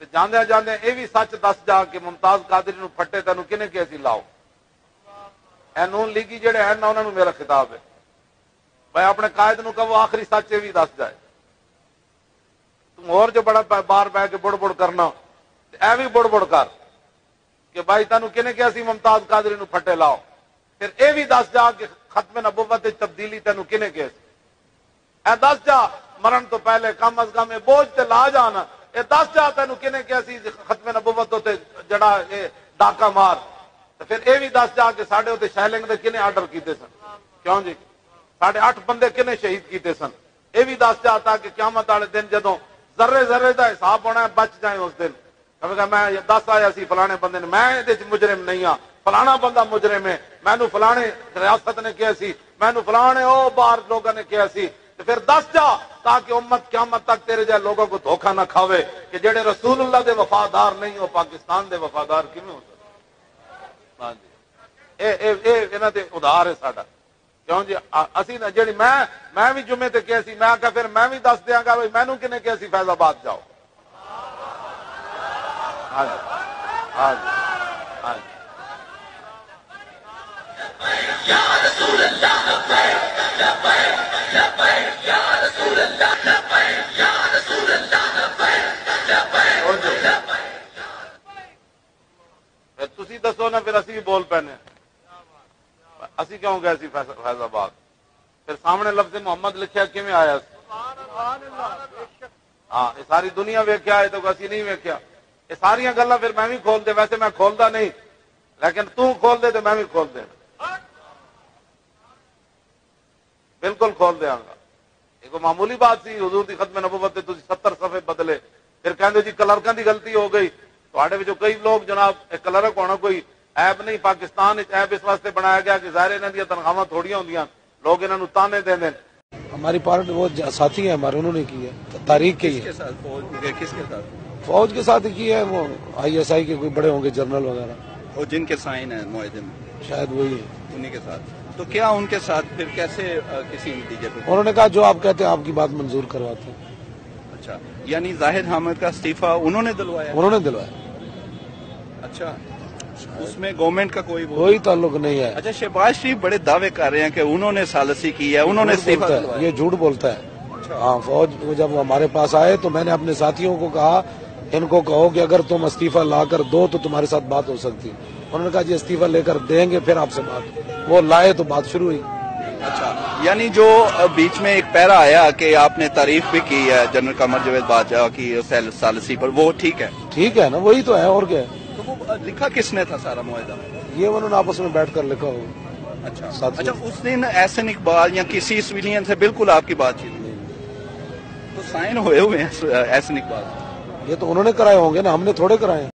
تے جاندے جاندے اے بھی سچ دس جا کہ ممتاز قادری نو پھٹے تینوں کنے کہ اسی لاؤ. اے نون لیگی جڑے ہیں نا انہاں نو میرا خطاب ہے، بھائی اپنے قائد نو کہو آخری سچ بھی دس جائے. تم اور جو بڑا بار بہ کے بڑ بڑ کرنا اے بھی بڑ بڑ کر کہ بھائی تینوں کنے کہ اسی ممتاز قادری نو پھٹے لاؤ. پھر اے بھی دس جا کہ ختم نبوت تبدیلی تینوں کنے کہ اے دس جا مرن تو پہلے کم از کم بوجھ تے لا جانا. اے دس جا تینوں کنے کہ اسی ختم نبوت تے جڑا اے ڈاکا مار. پھر اے بھی دس جا کہ ساڈے تے شیلنگ دے کنے آرڈر کیتے سن، کیوں جی 8.5 بندے کنے شہید کیتے سن. اے بھی دس جا تاکہ قیامت والے دن جدوں ذرے ذرے دا حساب ہونا ہے بچ جائیں اس دن. میں دس آیا سی فلانے بندے نے، میں یہ مجرم نہیں ہاں، فلانا بندہ مجرم ہے، مینو فلانے ریاست نے کیا سی، مینو فلانے او باہر لوگوں نے کیا سی. پھر دس جا تاکہ امت قیامت تک تیرے جائے لوگوں کو دھوکہ نہ کھاوے کہ جڑے رسول اللہ دے وفادار نہیں ہو پاکستان دے وفادار کیویں ہو سکتے. ہاں جی اے تے ادھار ہے ساڈا. کیوں جی اسی نہ جڑی میں بھی جمعے تے کیا سی، میں کہ پھر میں بھی دس دیاں گا بھائی مینوں کنے کیا سی فیض آباد جاؤ. ہاں جی ہاں جی ہاں جی. تسی دسو نا پھر اسی بھی بول پینے، اسی کیوں گئے سی فیض آباد؟ پھر سامنے لفظ محمد لکھیا کیویں آیا؟ ہاں یہ ساری دنیا ویکھیا ہے تو اسی نہیں ویکھیا. یہ ساری گلاں پھر میں بھی کھول دے، ویسے میں کھولدا نہیں لیکن تو کھول دے تو میں بھی کھول دے، بالکل کھول دیاں گا. ایک معمولی بات سی حضور دی ختم نبوت تے تسی 70 صفحے بدلے، پھر کہندے جی کلرکاں دی غلطی ہو گئی. تواڈے وچوں کئی لوگ جناب کلرک ہونا کوئی عیب نہیں، پاکستان وچ عیب اس واسطے بنایا گیا کہ ظاہر انہاں دی تنخواہاں تھوڑیاں ہوندیاں، لوگ انہاں نوں تانے دیندے. ہماری پارٹی وہ ساتھی ہیں ہمارے، انہوں نے کی ہے تاریخ کی ہے. کس کے ساتھ؟ فوج کے ساتھ کی ہے، وہ ISI کے کوئی بڑے ہوں گے جنرل وغیرہ، اور جن کے سائن ہیں معاہدے میں شاید وہی ہے، انہیں کے ساتھ. تو کیا ان کے ساتھ پھر کیسے کسی نتیجے پہ؟ انہوں نے کہا جو آپ کہتے ہیں آپ کی بات منظور کرواتے ہیں. اچھا، یعنی زاہد حامد کا استعفیٰ انہوں نے دلوایا؟ انہوں نے دلوایا. اچھا، اس میں گورنمنٹ کا کوئی تعلق نہیں ہے. اچھا، شہباز شریف بڑے دعوے کر رہے ہیں کہ انہوں نے ثالثی کی ہے، انہوں نے استعفیٰ دلوایا. یہ جھوٹ بولتا ہے. ہاں، فوج جب ہمارے پاس آئے تو میں نے اپنے ساتھیوں کو کہا ان کو کہو کہ اگر تم استعفیٰ لا کر دو تو تمہارے ساتھ بات ہو سکتی. انہوں نے کہا جی استعفیٰ لے کر دیں گے پھر آپ سے بات. وہ لائے تو بات شروع ہوئی. اچھا، یعنی جو بیچ میں ایک پیرا آیا کہ آپ نے تعریف بھی کی ہے جنرل قمر جاوید باجوہ کی ثالثی پر، وہ ٹھیک ہے؟ ٹھیک ہے نا، وہی تو ہے اور کیا ہے. تو وہ لکھا کس نے تھا سارا معاہدہ؟ یہ انہوں نے آپس میں بیٹھ کر لکھا ہوگا. اچھا، اس دن احسن اقبال یا کسی سویلین سے بالکل آپ کی بات چیت تو سائن ہوئے ہیں احسن اقبال؟ یہ تو انہوں نے کرائے ہوں گے نا، ہم نے تھوڑے کرائے ہیں.